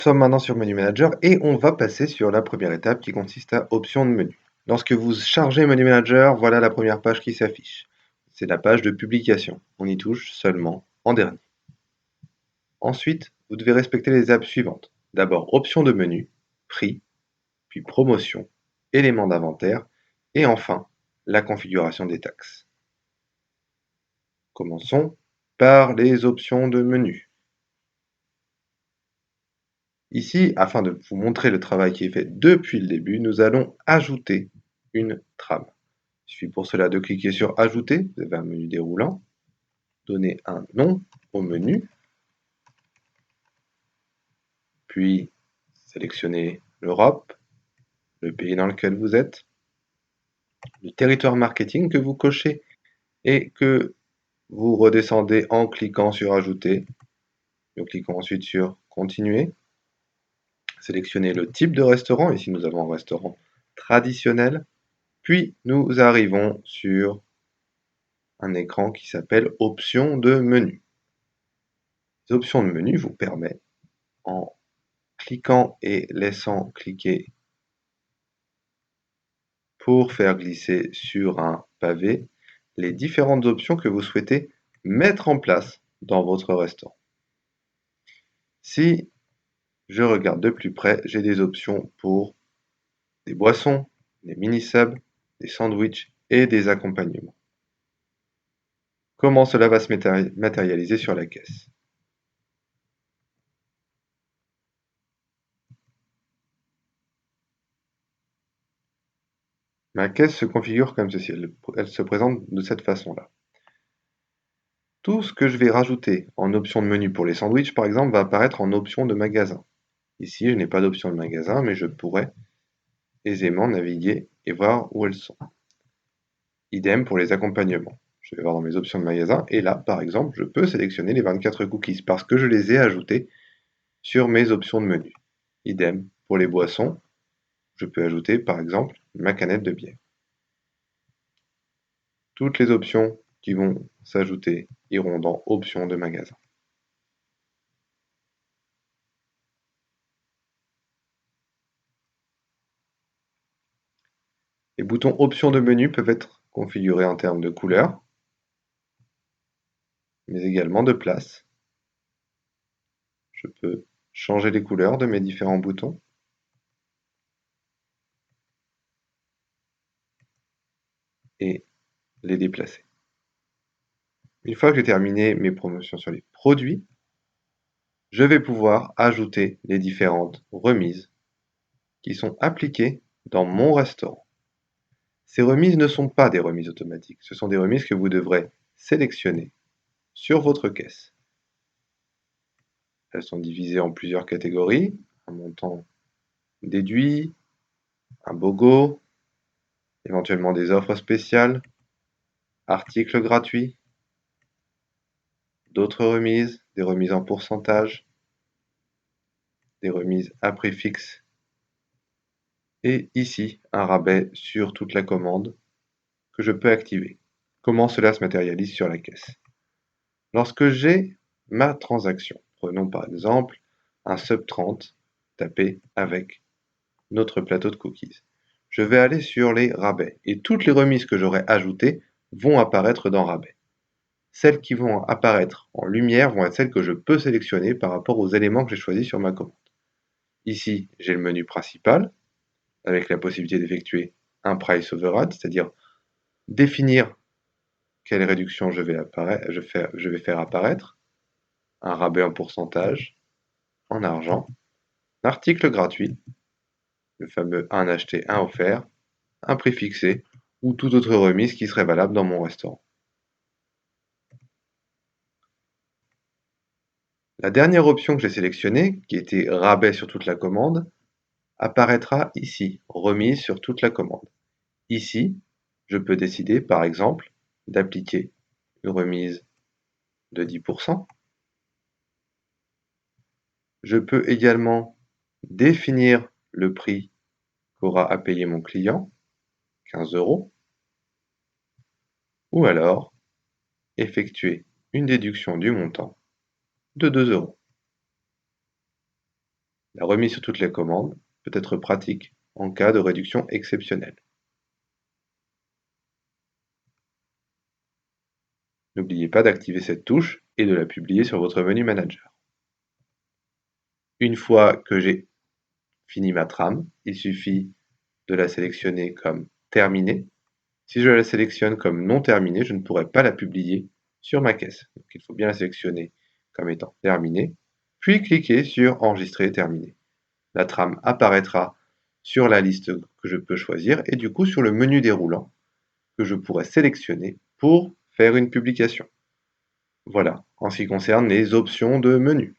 Nous sommes maintenant sur Menu Manager et on va passer sur la première étape qui consiste à Options de menu. Lorsque vous chargez Menu Manager, voilà la première page qui s'affiche. C'est la page de publication. On y touche seulement en dernier. Ensuite, vous devez respecter les étapes suivantes. D'abord, Options de menu, Prix, puis Promotion, Éléments d'inventaire et enfin, la configuration des taxes. Commençons par les options de menu. Ici, afin de vous montrer le travail qui est fait depuis le début, nous allons ajouter une trame. Il suffit pour cela de cliquer sur Ajouter, vous avez un menu déroulant, donner un nom au menu, puis sélectionner l'Europe, le pays dans lequel vous êtes, le territoire marketing que vous cochez et que vous redescendez en cliquant sur Ajouter. Nous cliquons ensuite sur Continuer. Sélectionnez le type de restaurant, ici nous avons un restaurant traditionnel, puis nous arrivons sur un écran qui s'appelle Options de menu. Les options de menu vous permettent, en cliquant et laissant cliquer pour faire glisser sur un pavé, les différentes options que vous souhaitez mettre en place dans votre restaurant. Si je regarde de plus près, j'ai des options pour des boissons, des mini-subs, des sandwichs et des accompagnements. Comment cela va se matérialiser sur la caisse? Ma caisse se configure comme ceci, elle se présente de cette façon-là. Tout ce que je vais rajouter en option de menu pour les sandwichs, par exemple, va apparaître en option de magasin. Ici, je n'ai pas d'option de magasin, mais je pourrais aisément naviguer et voir où elles sont. Idem pour les accompagnements. Je vais voir dans mes options de magasin, et là, par exemple, je peux sélectionner les 24 cookies parce que je les ai ajoutés sur mes options de menu. Idem pour les boissons, je peux ajouter, par exemple, ma canette de bière. Toutes les options qui vont s'ajouter iront dans Options de magasin. Les boutons Options de menu peuvent être configurés en termes de couleur, mais également de place. Je peux changer les couleurs de mes différents boutons. Et les déplacer. Une fois que j'ai terminé mes promotions sur les produits, je vais pouvoir ajouter les différentes remises qui sont appliquées dans mon restaurant. Ces remises ne sont pas des remises automatiques, ce sont des remises que vous devrez sélectionner sur votre caisse. Elles sont divisées en plusieurs catégories, un montant déduit, un BOGO, éventuellement des offres spéciales, articles gratuits, d'autres remises, des remises en pourcentage, des remises à prix fixe et ici un rabais sur toute la commande que je peux activer. Comment cela se matérialise sur la caisse? Lorsque j'ai ma transaction, prenons par exemple un sub 30 tapé avec notre plateau de cookies. Je vais aller sur les rabais et toutes les remises que j'aurai ajoutées vont apparaître dans rabais. Celles qui vont apparaître en lumière vont être celles que je peux sélectionner par rapport aux éléments que j'ai choisis sur ma commande. Ici, j'ai le menu principal avec la possibilité d'effectuer un price override, c'est-à-dire définir quelle réduction je vais faire apparaître, un rabais en pourcentage, en argent, un article gratuit, le fameux un acheté, un offert, un prix fixé ou toute autre remise qui serait valable dans mon restaurant. La dernière option que j'ai sélectionnée, qui était rabais sur toute la commande, apparaîtra ici, remise sur toute la commande. Ici, je peux décider par exemple d'appliquer une remise de 10%. Je peux également définir le prix qu'aura à payer mon client, 15 €, ou alors effectuer une déduction du montant de 2 €. La remise sur toutes les commandes peut être pratique en cas de réduction exceptionnelle. N'oubliez pas d'activer cette touche et de la publier sur votre menu manager. Une fois que j'ai fini ma trame, il suffit de la sélectionner comme terminée. Si je la sélectionne comme non terminée, je ne pourrai pas la publier sur ma caisse. Donc il faut bien la sélectionner comme étant terminée, puis cliquer sur enregistrer et terminer. La trame apparaîtra sur la liste que je peux choisir et du coup sur le menu déroulant que je pourrai sélectionner pour faire une publication. Voilà, en ce qui concerne les options de menu.